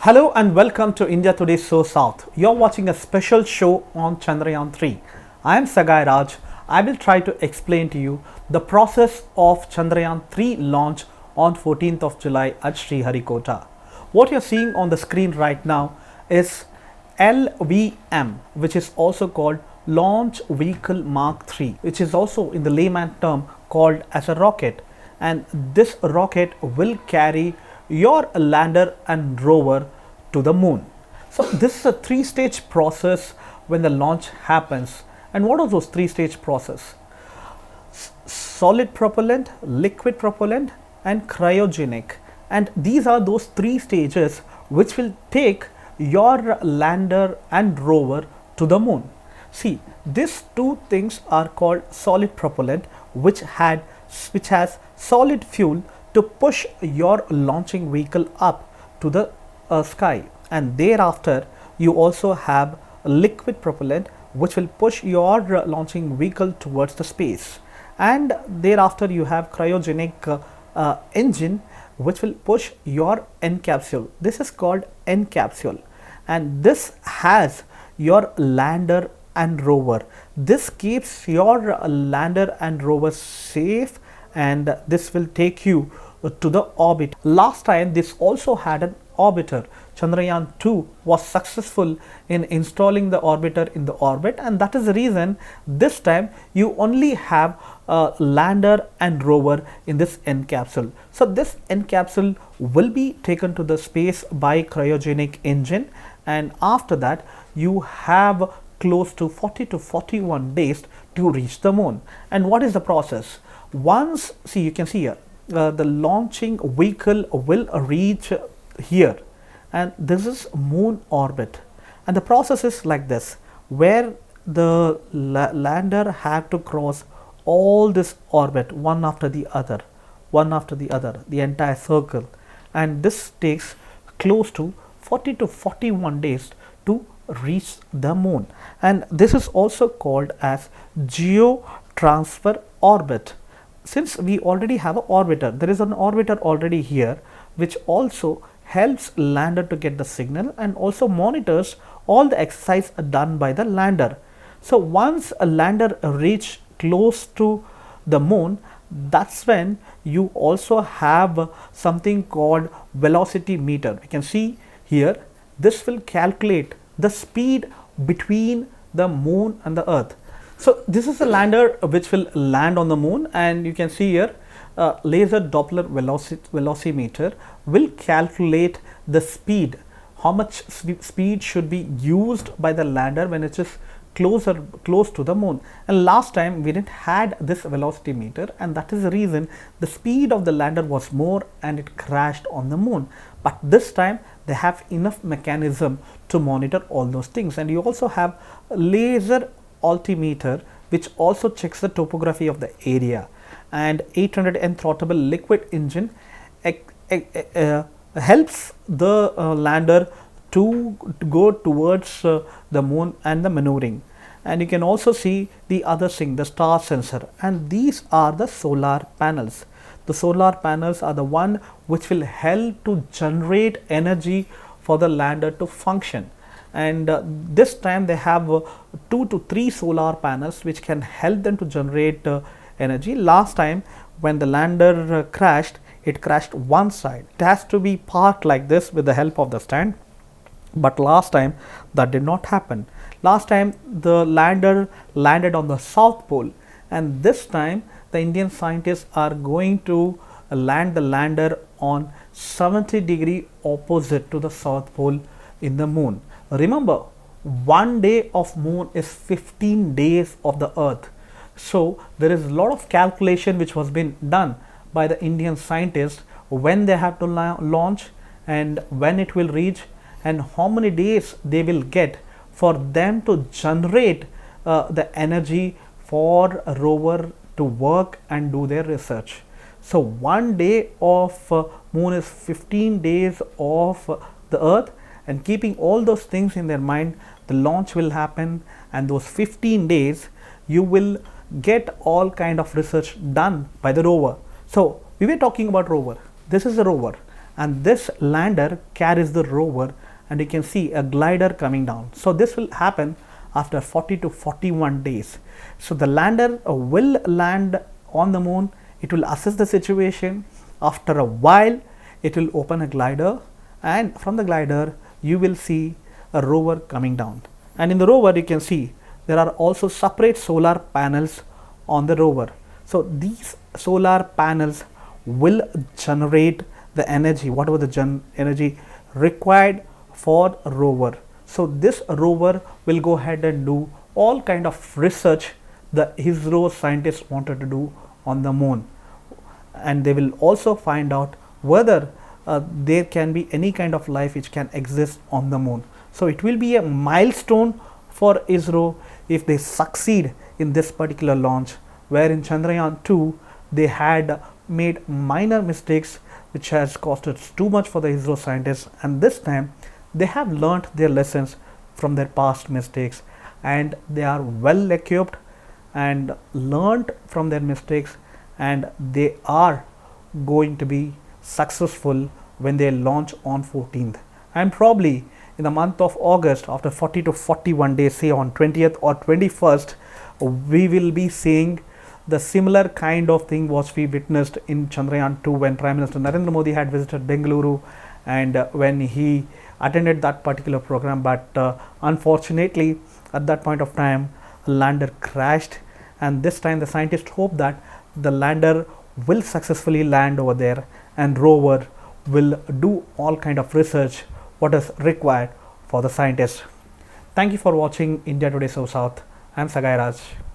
Hello and welcome to India Today's SoSouth. You're watching a special show on Chandrayaan-3. I am Sagai Raj. I will try to explain to you the process of Chandrayaan-3 launch on 14th of July at Sriharikota. What you're seeing on the screen right now is LVM, which is also called Launch Vehicle Mark III, which is also in the layman term called as a rocket. And this rocket will carry your lander and rover to the moon. So this is a three-stage process when the launch happens. And what are those three-stage process? Solid propellant, liquid propellant and cryogenic. And these are those three stages which will take your lander and rover to the moon. See, these two things are called solid propellant, which has solid fuel to push your launching vehicle up to the sky, and thereafter you also have liquid propellant which will push your launching vehicle towards the space, and thereafter you have cryogenic engine which will push your end capsule. This is called end capsule, and this has your lander and rover. This keeps your lander and rover safe, and this will take you to the orbit. Last time this also had an orbiter. Chandrayaan-2 was successful in installing the orbiter in the orbit, and that is the reason this time you only have a lander and rover in this end capsule. So this end capsule will be taken to the space by cryogenic engine, and after that you have close to 40 to 41 days to reach the moon. And what is the process? Once, see, you can see here, the launching vehicle will reach here, and this is moon orbit, and the process is like this, where the lander have to cross all this orbit one after the other, the entire circle, and this takes close to 40 to 41 days to reach the moon. And this is also called as geo transfer orbit. Since we already have an orbiter, there is an orbiter already here which also helps lander to get the signal and also monitors all the exercise done by the lander. So once a lander reach close to the moon, that's when you also have something called velocity meter. You can see here, this will calculate the speed between the moon and the earth. So this is a lander which will land on the moon, and you can see here laser Doppler velocimeter will calculate the speed, how much speed should be used by the lander when it is close to the moon. And last time we didn't had this velocity meter, and that is the reason the speed of the lander was more and it crashed on the moon. But this time they have enough mechanism to monitor all those things, and you also have laser altimeter which also checks the topography of the area, and 800N throttable liquid engine helps the lander to go towards the moon and the maneuvering. And you can also see the other thing, the star sensor, and these are the solar panels. The solar panels are the one which will help to generate energy for the lander to function. And this time they have 2 to 3 solar panels which can help them to generate energy. Last time when the lander crashed, it crashed one side. It has to be parked like this with the help of the stand, but last time that did not happen. Last time the lander landed on the South Pole, and this time the Indian scientists are going to land the lander on 70° opposite to the South Pole in the moon. Remember, 1 day of moon is 15 days of the earth. So there is a lot of calculation which was been done by the Indian scientists when they have to launch, and when it will reach, and how many days they will get for them to generate the energy for a rover to work and do their research. So 1 day of moon is 15 days of the earth, and keeping all those things in their mind, the launch will happen, and those 15 days you will get all kind of research done by the rover. So we were talking about rover. This is a rover, and this lander carries the rover, and you can see a glider coming down. So this will happen after 40 to 41 days. So the lander will land on the moon. It will assess the situation. After a while, it will open a glider, and from the glider you will see a rover coming down. And in the rover you can see there are also separate solar panels on the rover. So these solar panels will generate the energy, whatever the energy required for a rover. So this rover will go ahead and do all kind of research the Isro scientists wanted to do on the moon, and they will also find out whether there can be any kind of life which can exist on the moon. So it will be a milestone for Isro if they succeed in this particular launch, where in Chandrayaan-2 they had made minor mistakes which has costed too much for the Isro scientists, and this time they have learnt their lessons from their past mistakes, and they are well equipped and learnt from their mistakes, and they are going to be successful when they launch on 14th, and probably in the month of August, after 40 to 41 days, say on 20th or 21st, we will be seeing the similar kind of thing what we witnessed in Chandrayaan-2 when Prime Minister Narendra Modi had visited Bengaluru, and when he attended that particular program. But unfortunately at that point of time a lander crashed, and this time the scientists hope that the lander will successfully land over there, and rover will do all kind of research what is required for the scientists. Thank you for watching India Today SoSouth. I am Sagai Raj.